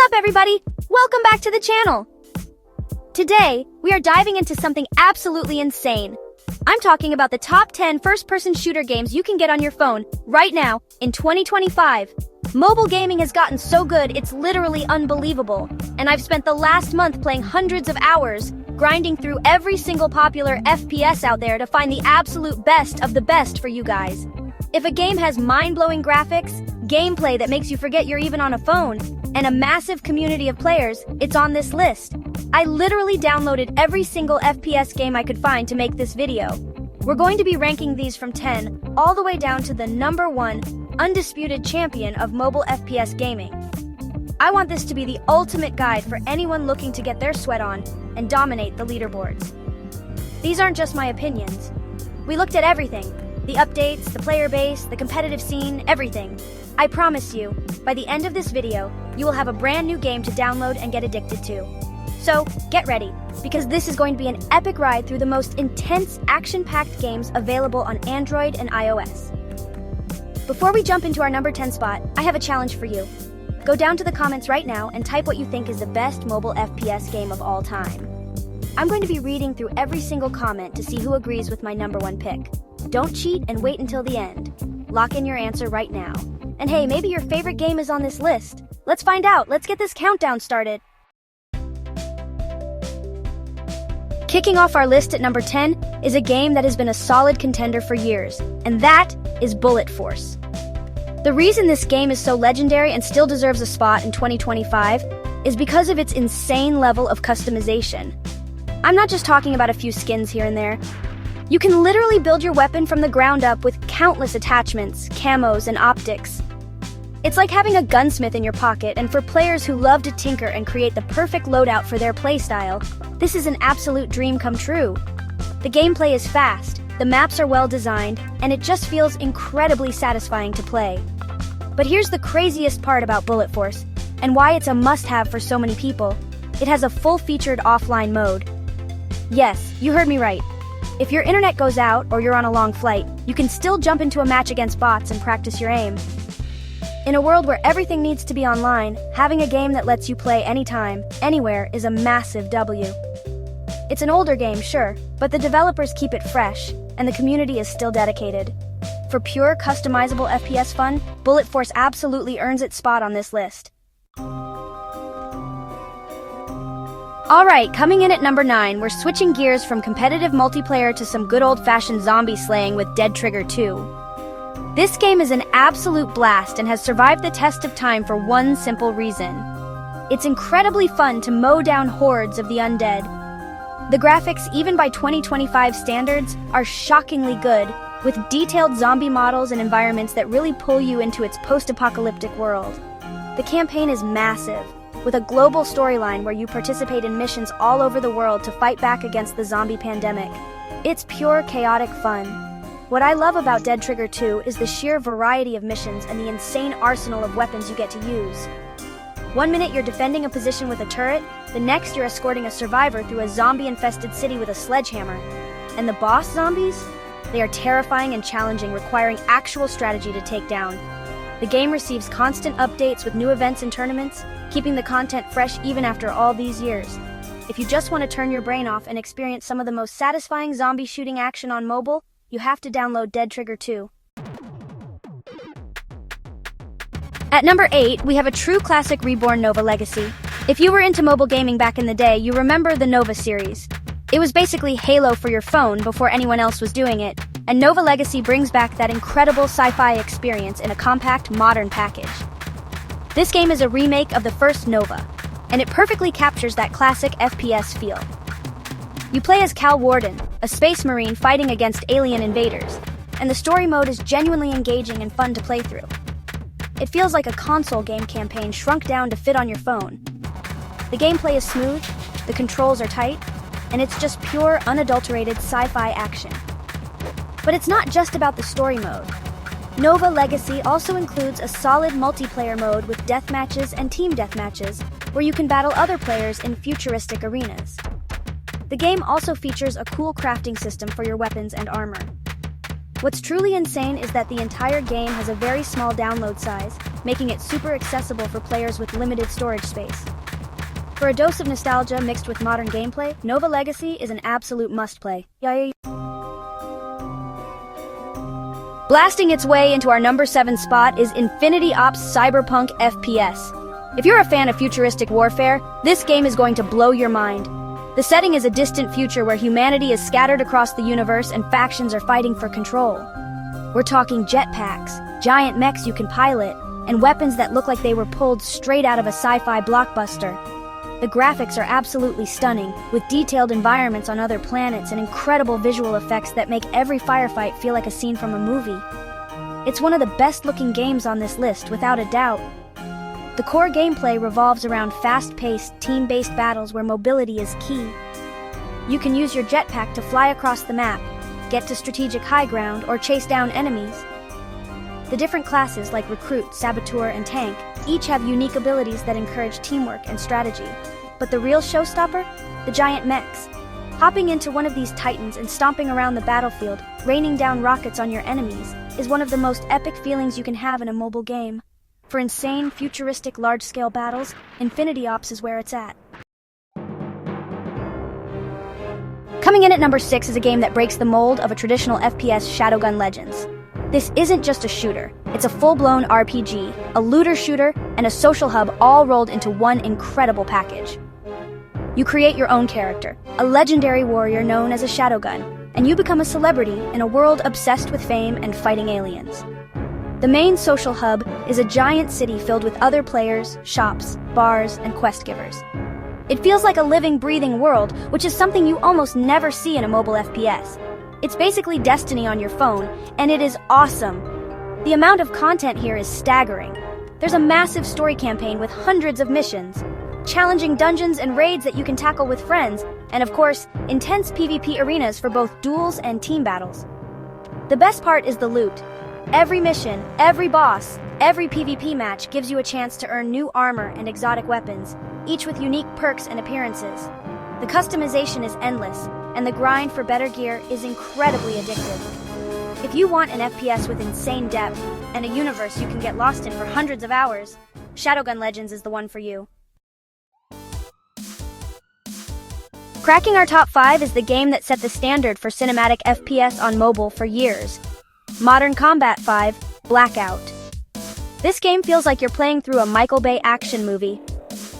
up, everybody? Welcome back to the channel. Today, we are diving into something absolutely insane. I'm talking about the top 10 first-person shooter games you can get on your phone right now in 2025. Mobile gaming has gotten so good, it's literally unbelievable. And I've spent the last month playing hundreds of hours, grinding through every single popular FPS out there to find the absolute best of the best for you guys. If a game has mind-blowing graphics, gameplay that makes you forget you're even on a phone, and a massive community of players, it's on this list. I literally downloaded every single FPS game I could find to make this video. We're going to be ranking these from 10 all the way down to the number 1 undisputed champion of mobile FPS gaming. I want this to be the ultimate guide for anyone looking to get their sweat on and dominate the leaderboards. These aren't just my opinions. We looked at everything. The updates, the player base, the competitive scene, everything. I promise you, by the end of this video, you will have a brand new game to download and get addicted to. So, get ready, because this is going to be an epic ride through the most intense, action-packed games available on Android and iOS. Before we jump into our number 10 spot, I have a challenge for you. Go down to the comments right now and type what you think is the best mobile FPS game of all time. I'm going to be reading through every single comment to see who agrees with my number 1 pick. Don't cheat and wait until the end. Lock in your answer right now. And hey, maybe your favorite game is on this list. Let's find out. Let's get this countdown started. Kicking off our list at number 10 is a game that has been a solid contender for years, and that is Bullet Force. The reason this game is so legendary and still deserves a spot in 2025 is because of its insane level of customization. I'm not just talking about a few skins here and there. You can literally build your weapon from the ground up with countless attachments, camos, and optics. It's like having a gunsmith in your pocket, and for players who love to tinker and create the perfect loadout for their playstyle, this is an absolute dream come true. The gameplay is fast, the maps are well designed, and it just feels incredibly satisfying to play. But here's the craziest part about Bullet Force, and why it's a must-have for so many people. It has a full-featured offline mode. Yes, you heard me right. If your internet goes out or you're on a long flight, you can still jump into a match against bots and practice your aim. In a world where everything needs to be online, having a game that lets you play anytime, anywhere is a massive W. It's an older game, sure, but the developers keep it fresh, and the community is still dedicated. For pure, customizable FPS fun, Bullet Force absolutely earns its spot on this list. Alright, coming in at number 9, we're switching gears from competitive multiplayer to some good old-fashioned zombie slaying with Dead Trigger 2. This game is an absolute blast and has survived the test of time for one simple reason. It's incredibly fun to mow down hordes of the undead. The graphics, even by 2025 standards, are shockingly good, with detailed zombie models and environments that really pull you into its post-apocalyptic world. The campaign is massive, with a global storyline where you participate in missions all over the world to fight back against the zombie pandemic. It's pure chaotic fun. What I love about Dead Trigger 2 is the sheer variety of missions and the insane arsenal of weapons you get to use. One minute you're defending a position with a turret, the next you're escorting a survivor through a zombie-infested city with a sledgehammer. And the boss zombies? They are terrifying and challenging, requiring actual strategy to take down. The game receives constant updates with new events and tournaments, keeping the content fresh even after all these years. If you just want to turn your brain off and experience some of the most satisfying zombie shooting action on mobile, you have to download Dead Trigger 2. At number 8, we have a true classic reborn N.O.V.A legacy. If you were into mobile gaming back in the day, you remember the N.O.V.A series. It was basically Halo for your phone before anyone else was doing it, and N.O.V.A Legacy brings back that incredible sci-fi experience in a compact, modern package. This game is a remake of the first N.O.V.A, and it perfectly captures that classic FPS feel. You play as Cal Warden, a space marine fighting against alien invaders, and the story mode is genuinely engaging and fun to play through. It feels like a console game campaign shrunk down to fit on your phone. The gameplay is smooth, the controls are tight, and it's just pure, unadulterated sci-fi action. But it's not just about the story mode. N.O.V.A Legacy also includes a solid multiplayer mode with deathmatches and team deathmatches, where you can battle other players in futuristic arenas. The game also features a cool crafting system for your weapons and armor. What's truly insane is that the entire game has a very small download size, making it super accessible for players with limited storage space. For a dose of nostalgia mixed with modern gameplay, N.O.V.A Legacy is an absolute must-play. Blasting its way into our number 7 spot is Infinity Ops Cyberpunk FPS. If you're a fan of futuristic warfare, this game is going to blow your mind. The setting is a distant future where humanity is scattered across the universe and factions are fighting for control. We're talking jetpacks, giant mechs you can pilot, and weapons that look like they were pulled straight out of a sci-fi blockbuster. The graphics are absolutely stunning, with detailed environments on other planets and incredible visual effects that make every firefight feel like a scene from a movie. It's one of the best-looking games on this list, without a doubt. The core gameplay revolves around fast-paced, team-based battles where mobility is key. You can use your jetpack to fly across the map, get to strategic high ground, or chase down enemies. The different classes like Recruit, Saboteur, and Tank each have unique abilities that encourage teamwork and strategy. But the real showstopper? The giant mechs. Hopping into one of these titans and stomping around the battlefield, raining down rockets on your enemies, is one of the most epic feelings you can have in a mobile game. For insane, futuristic, large-scale battles, Infinity Ops is where it's at. Coming in at number 6 is a game that breaks the mold of a traditional FPS Shadowgun Legends. This isn't just a shooter, it's a full-blown RPG, a looter shooter, and a social hub all rolled into one incredible package. You create your own character, a legendary warrior known as a Shadowgun, and you become a celebrity in a world obsessed with fame and fighting aliens. The main social hub is a giant city filled with other players, shops, bars, and quest givers. It feels like a living, breathing world, which is something you almost never see in a mobile FPS. It's basically Destiny on your phone, and it is awesome. The amount of content here is staggering. There's a massive story campaign with hundreds of missions, challenging dungeons and raids that you can tackle with friends, and of course, intense PvP arenas for both duels and team battles. The best part is the loot. Every mission, every boss, every PvP match gives you a chance to earn new armor and exotic weapons, each with unique perks and appearances. The customization is endless, and the grind for better gear is incredibly addictive. If you want an FPS with insane depth, and a universe you can get lost in for hundreds of hours, Shadowgun Legends is the one for you. Cracking our top 5 is the game that set the standard for cinematic FPS on mobile for years. Modern Combat 5: Blackout. This game feels like you're playing through a Michael Bay action movie.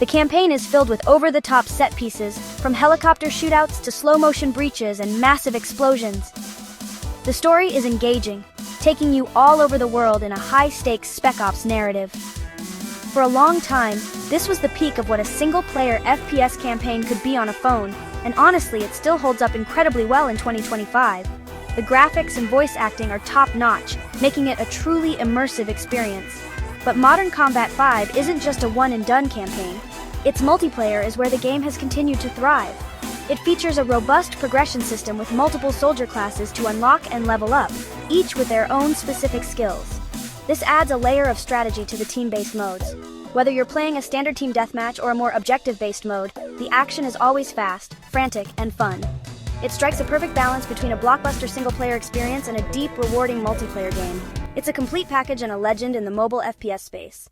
The campaign is filled with over-the-top set pieces, from helicopter shootouts to slow-motion breaches and massive explosions. The story is engaging, taking you all over the world in a high-stakes Spec Ops narrative. For a long time, this was the peak of what a single-player FPS campaign could be on a phone, and honestly, it still holds up incredibly well in 2025. The graphics and voice acting are top-notch, making it a truly immersive experience. But Modern Combat 5 isn't just a one-and-done campaign. Its multiplayer is where the game has continued to thrive. It features a robust progression system with multiple soldier classes to unlock and level up, each with their own specific skills. This adds a layer of strategy to the team-based modes. Whether you're playing a standard team deathmatch or a more objective-based mode, the action is always fast, frantic, and fun. It strikes a perfect balance between a blockbuster single-player experience and a deep, rewarding multiplayer game. It's a complete package and a legend in the mobile FPS space.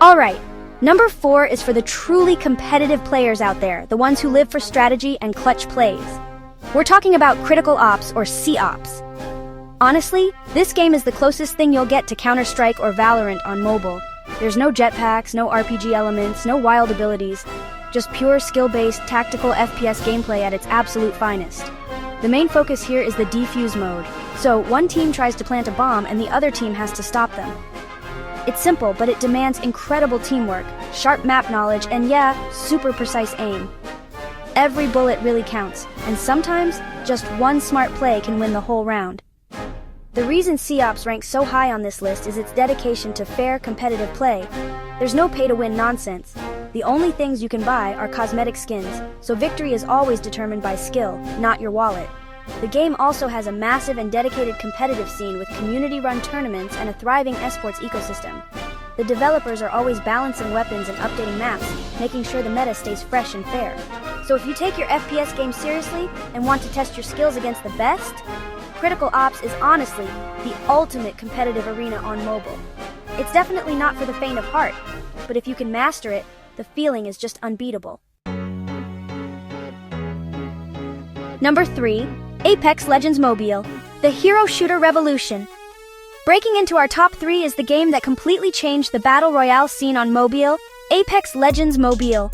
Alright, number 4 is for the truly competitive players out there, the ones who live for strategy and clutch plays. We're talking about Critical Ops, or C-Ops. Honestly, this game is the closest thing you'll get to Counter-Strike or Valorant on mobile. There's no jetpacks, no RPG elements, no wild abilities. Just pure skill-based, tactical FPS gameplay at its absolute finest. The main focus here is the defuse mode. So, one team tries to plant a bomb and the other team has to stop them. It's simple, but it demands incredible teamwork, sharp map knowledge, and yeah, super precise aim. Every bullet really counts, and sometimes, just one smart play can win the whole round. The reason C-Ops ranks so high on this list is its dedication to fair, competitive play. There's no pay-to-win nonsense. The only things you can buy are cosmetic skins, so victory is always determined by skill, not your wallet. The game also has a massive and dedicated competitive scene with community-run tournaments and a thriving esports ecosystem. The developers are always balancing weapons and updating maps, making sure the meta stays fresh and fair. So if you take your FPS game seriously and want to test your skills against the best, Critical Ops is honestly the ultimate competitive arena on mobile. It's definitely not for the faint of heart, but if you can master it, the feeling is just unbeatable. Number 3, Apex Legends Mobile, the hero shooter revolution. Breaking into our top 3 is the game that completely changed the battle royale scene on mobile, Apex Legends Mobile.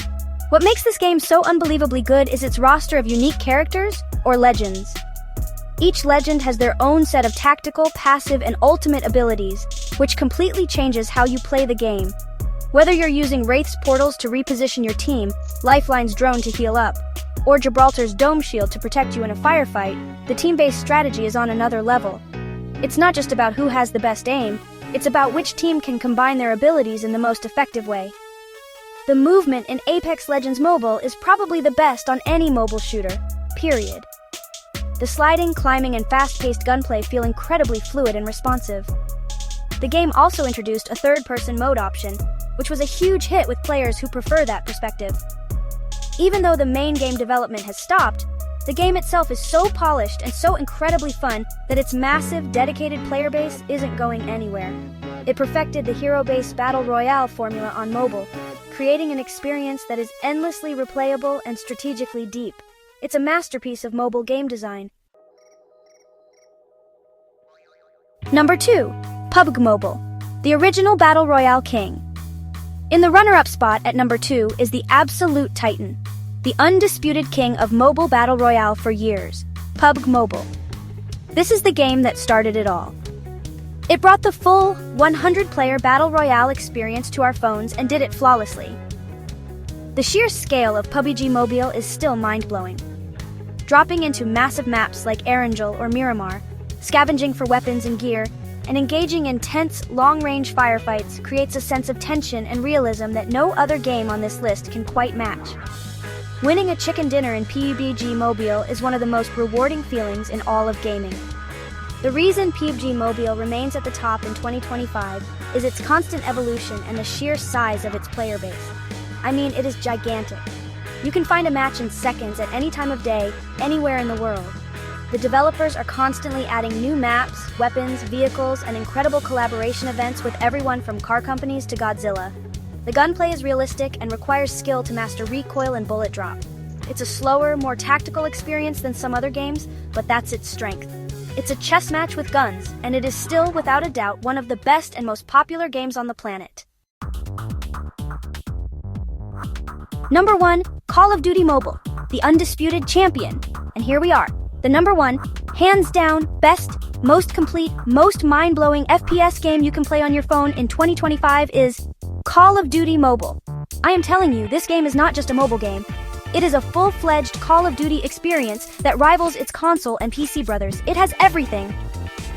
What makes this game so unbelievably good is its roster of unique characters, or legends. Each legend has their own set of tactical, passive, and ultimate abilities, which completely changes how you play the game. Whether you're using Wraith's portals to reposition your team, Lifeline's drone to heal up, or Gibraltar's dome shield to protect you in a firefight, the team-based strategy is on another level. It's not just about who has the best aim, it's about which team can combine their abilities in the most effective way. The movement in Apex Legends Mobile is probably the best on any mobile shooter, period. The sliding, climbing, and fast-paced gunplay feel incredibly fluid and responsive. The game also introduced a third-person mode option, which was a huge hit with players who prefer that perspective. Even though the main game development has stopped, the game itself is so polished and so incredibly fun that its massive, dedicated player base isn't going anywhere. It perfected the hero-based battle royale formula on mobile, creating an experience that is endlessly replayable and strategically deep. It's a masterpiece of mobile game design. Number 2, PUBG Mobile, the original battle royale king. In the runner-up spot at number 2 is the absolute titan, the undisputed king of mobile battle royale for years, PUBG Mobile. This is the game that started it all. It brought the full 100-player battle royale experience to our phones and did it flawlessly. The sheer scale of PUBG Mobile is still mind-blowing. Dropping into massive maps like Erangel or Miramar, scavenging for weapons and gear, and engaging in tense, long-range firefights creates a sense of tension and realism that no other game on this list can quite match. Winning a chicken dinner in PUBG Mobile is one of the most rewarding feelings in all of gaming. The reason PUBG Mobile remains at the top in 2025 is its constant evolution and the sheer size of its player base. I mean, it is gigantic. You can find a match in seconds at any time of day, anywhere in the world. The developers are constantly adding new maps, weapons, vehicles, and incredible collaboration events with everyone from car companies to Godzilla. The gunplay is realistic and requires skill to master recoil and bullet drop. It's a slower, more tactical experience than some other games, but that's its strength. It's a chess match with guns, and it is still, without a doubt, one of the best and most popular games on the planet. Number 1, Call of Duty Mobile, the undisputed champion. And here we are. The number 1, hands down, best, most complete, most mind-blowing FPS game you can play on your phone in 2025 is Call of Duty Mobile. I am telling you, this game is not just a mobile game. It is a full-fledged Call of Duty experience that rivals its console and PC brothers. It has everything.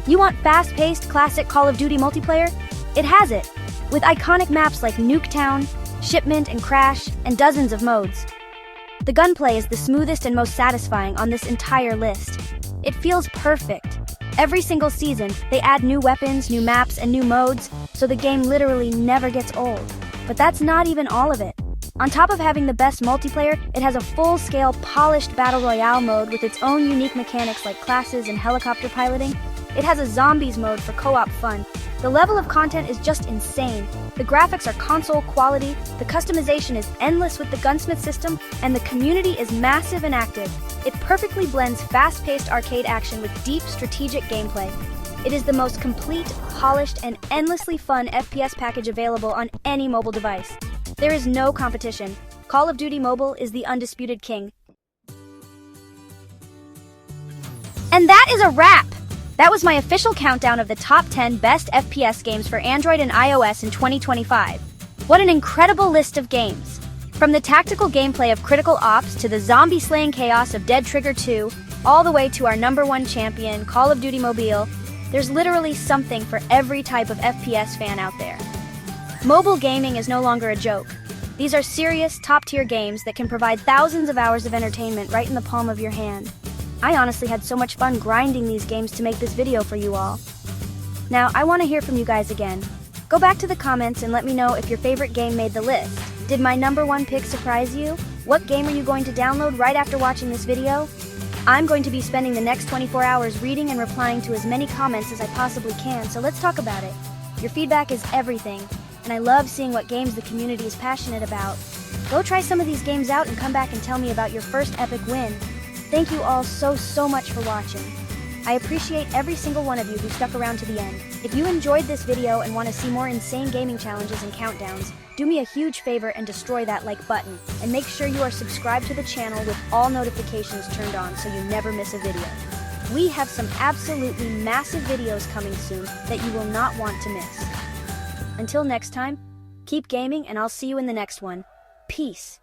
You want fast-paced, classic Call of Duty multiplayer? It has it, with iconic maps like Nuketown, Shipment, and Crash, and dozens of modes. The gunplay is the smoothest and most satisfying on this entire list. It feels perfect. Every single season, they add new weapons, new maps, and new modes, so the game literally never gets old. But that's not even all of it. On top of having the best multiplayer, it has a full-scale, polished battle royale mode with its own unique mechanics like classes and helicopter piloting. It has a zombies mode for co-op fun. The level of content is just insane. The graphics are console quality, the customization is endless with the gunsmith system, and the community is massive and active. It perfectly blends fast-paced arcade action with deep strategic gameplay. It is the most complete, polished, and endlessly fun FPS package available on any mobile device. There is no competition. Call of Duty Mobile is the undisputed king. And that is a wrap! That was my official countdown of the top 10 best FPS games for Android and iOS in 2025. What an incredible list of games! From the tactical gameplay of Critical Ops to the zombie-slaying chaos of Dead Trigger 2, all the way to our number 1 champion, Call of Duty Mobile, there's literally something for every type of FPS fan out there. Mobile gaming is no longer a joke. These are serious, top-tier games that can provide thousands of hours of entertainment right in the palm of your hand. I honestly had so much fun grinding these games to make this video for you all. Now, I want to hear from you guys again. Go back to the comments and let me know if your favorite game made the list. Did my number 1 pick surprise you? What game are you going to download right after watching this video? I'm going to be spending the next 24 hours reading and replying to as many comments as I possibly can, so let's talk about it. Your feedback is everything, and I love seeing what games the community is passionate about. Go try some of these games out and come back and tell me about your first epic win. Thank you all so much for watching. I appreciate every single one of you who stuck around to the end. If you enjoyed this video and want to see more insane gaming challenges and countdowns, do me a huge favor and destroy that like button, and make sure you are subscribed to the channel with all notifications turned on so you never miss a video. We have some absolutely massive videos coming soon that you will not want to miss. Until next time, keep gaming and I'll see you in the next one. Peace.